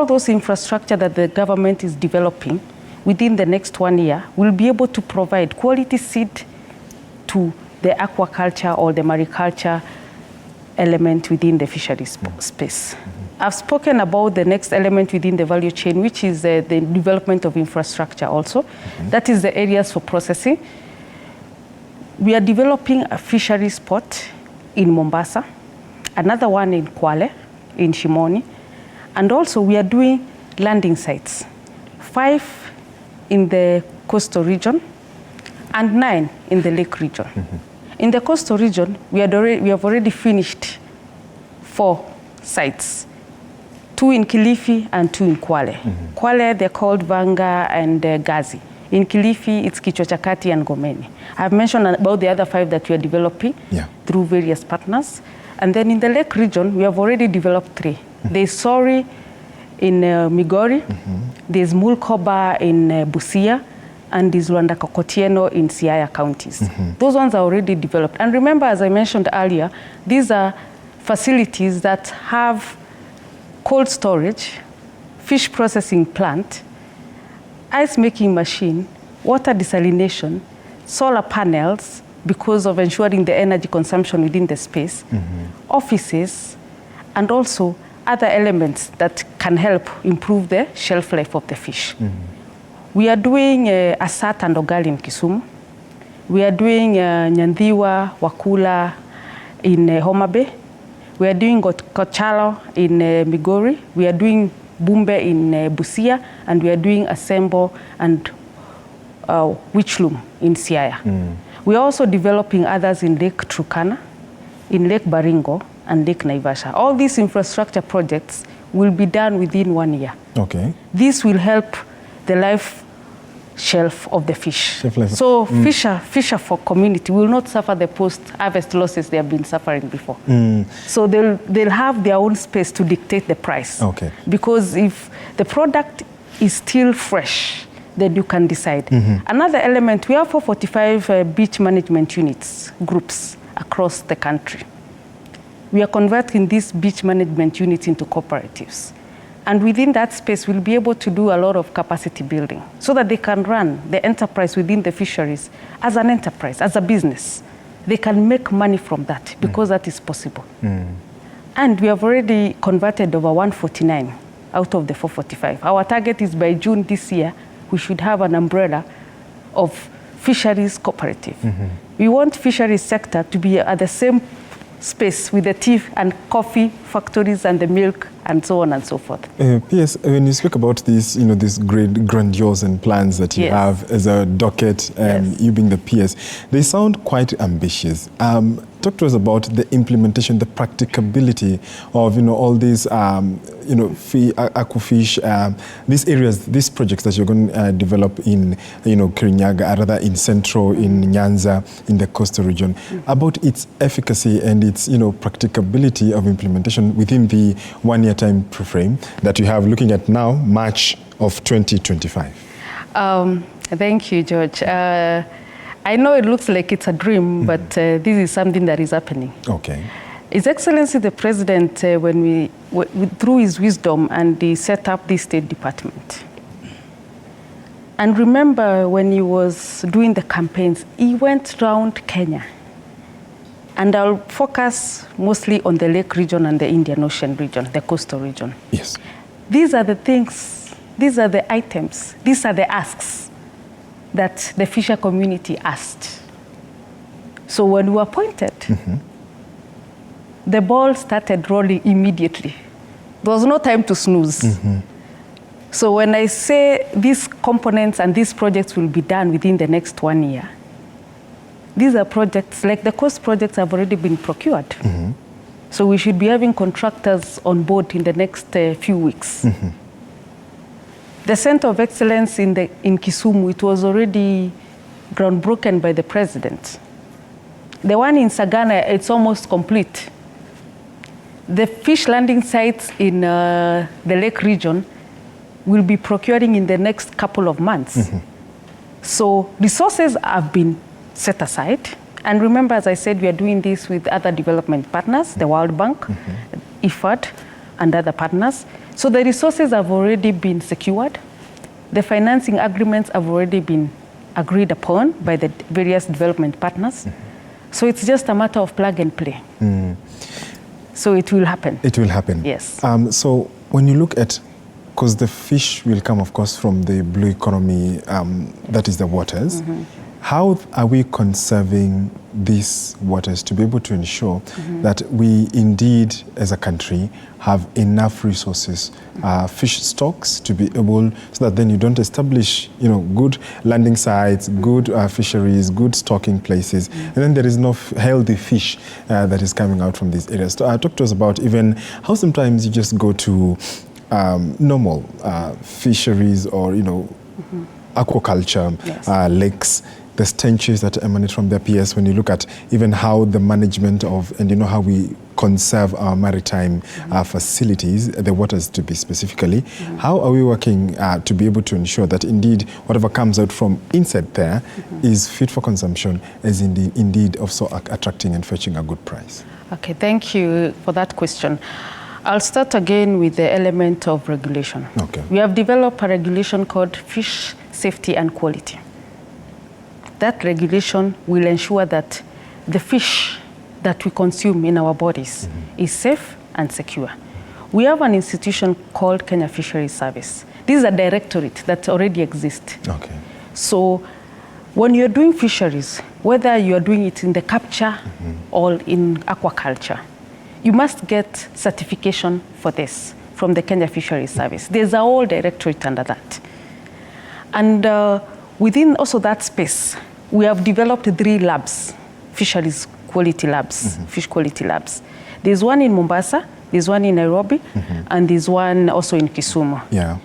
All those infrastructure that the government is developing within the next 1 year will be able to provide quality seed to the aquaculture or the mariculture element within the fisheries space. I've spoken about the next element within the value chain, which is the development of infrastructure also. That is the areas for processing. We are developing a fisheries port in Mombasa, another one in Kwale, in Shimoni, and also we are doing landing sites, 5 in the coastal region and 9 in the lake region. In the coastal region, we have already finished 4 sites, 2 in Kilifi and 2 in Kwale. Kwale, they're called Vanga and Gazi. In Kilifi, it's Kichwachakati and Gomeni. I've mentioned about the other 5 that we are developing through various partners. And then in the lake region, we have already developed 3. There's Sori in Migori, there's Mulkoba in Busia, and there's Luanda Kokotieno in Siaya counties. Those ones are already developed. And remember, as I mentioned earlier, these are facilities that have cold storage, fish processing plant, ice making machine, water desalination, solar panels, because of ensuring the energy consumption within the space, offices, and also other elements that can help improve the shelf life of the fish. We are doing Asat and Ogali in Kisumu. We are doing Nyandhiwa, Wakula in Homa Bay. We are doing Kochalo in Migori. We are doing Bumbe in Busia, and we are doing Asembo and Wichlum in Siaya. We are also developing others in Lake Turkana, in Lake Baringo, and Lake Naivasha. All these infrastructure projects will be done within 1 year. Okay. This will help the life shelf of the fish. So fisher for community will not suffer the post-harvest losses they have been suffering before. So they'll have their own space to dictate the price. Okay. Because if the product is still fresh, then you can decide. Another element, we have 445 beach management units, groups across the country. We are converting these beach management units into cooperatives. And within that space, we'll be able to do a lot of capacity building so that they can run the enterprise within the fisheries as an enterprise, as a business. They can make money from that because that is possible. And we have already converted over 149 out of the 445. Our target is by June this year, we should have an umbrella of fisheries cooperative. We want fisheries sector to be at the same space with the tea and coffee factories and the milk and so on and so forth. P.S., when you speak about these, these great grandiose and plans that you have as a docket, you being the PS, they sound quite ambitious. Talk to us about the implementation, the practicability of, all these, aquafish, these areas, these projects that you're going to develop in, Kirinyaga, rather in Central, in Nyanza, in the coastal region, about its efficacy and its, practicability of implementation within the 1 year time frame that you have, looking at now, March of 2025. Thank you, George. I know it looks like it's a dream, but this is something that is happening. Okay. His Excellency the President, through his wisdom, and he set up the State Department. And remember, when he was doing the campaigns, he went around Kenya. And I'll focus mostly on the Lake region and the Indian Ocean region, the coastal region. Yes. These are the things, these are the items, these are the asks that the fisher community asked. So when we were appointed, the ball started rolling immediately. There was no time to snooze. So when I say these components and these projects will be done within the next 1 year, these are projects, like the coast projects have already been procured. So we should be having contractors on board in the next few weeks. The Center of Excellence in Kisumu, it was already groundbroken by the President. The one in Sagana, it's almost complete. The fish landing sites in the Lake region will be procuring in the next couple of months. So resources have been set aside. And remember, as I said, we are doing this with other development partners, the World Bank, IFAD, and other partners. So the resources have already been secured. The financing agreements have already been agreed upon by the various development partners. So it's just a matter of plug and play. So it will happen. It will happen. Yes. So when you look at, because the fish will come, of course, from the blue economy, that is the waters. How are we conserving these waters to be able to ensure that we indeed, as a country, have enough resources, fish stocks to be able, so that then you don't establish, good landing sites, good fisheries, good stocking places, and then there is no healthy fish that is coming out from these areas. So, talk to us about even how sometimes you just go to normal fisheries or, aquaculture, lakes, the stenches that emanate from their peers, when you look at even how the management of, and how we conserve our maritime facilities, the waters to be specifically, how are we working to be able to ensure that indeed whatever comes out from inside there is fit for consumption, is indeed also attracting and fetching a good price? Okay, thank you for that question. I'll start again with the element of regulation. Okay. We have developed a regulation called Fish Safety and Quality. That regulation will ensure that the fish that we consume in our bodies is safe and secure. We have an institution called Kenya Fisheries Service. This is a directorate that already exists. Okay. So when you're doing fisheries, whether you're doing it in the capture or in aquaculture, you must get certification for this from the Kenya Fisheries Service. There's a whole directorate under that. And within also that space, we have developed 3 labs, fisheries quality labs, fish quality labs. There's one in Mombasa, there's one in Nairobi, and there's one also in Kisumu. Yeah.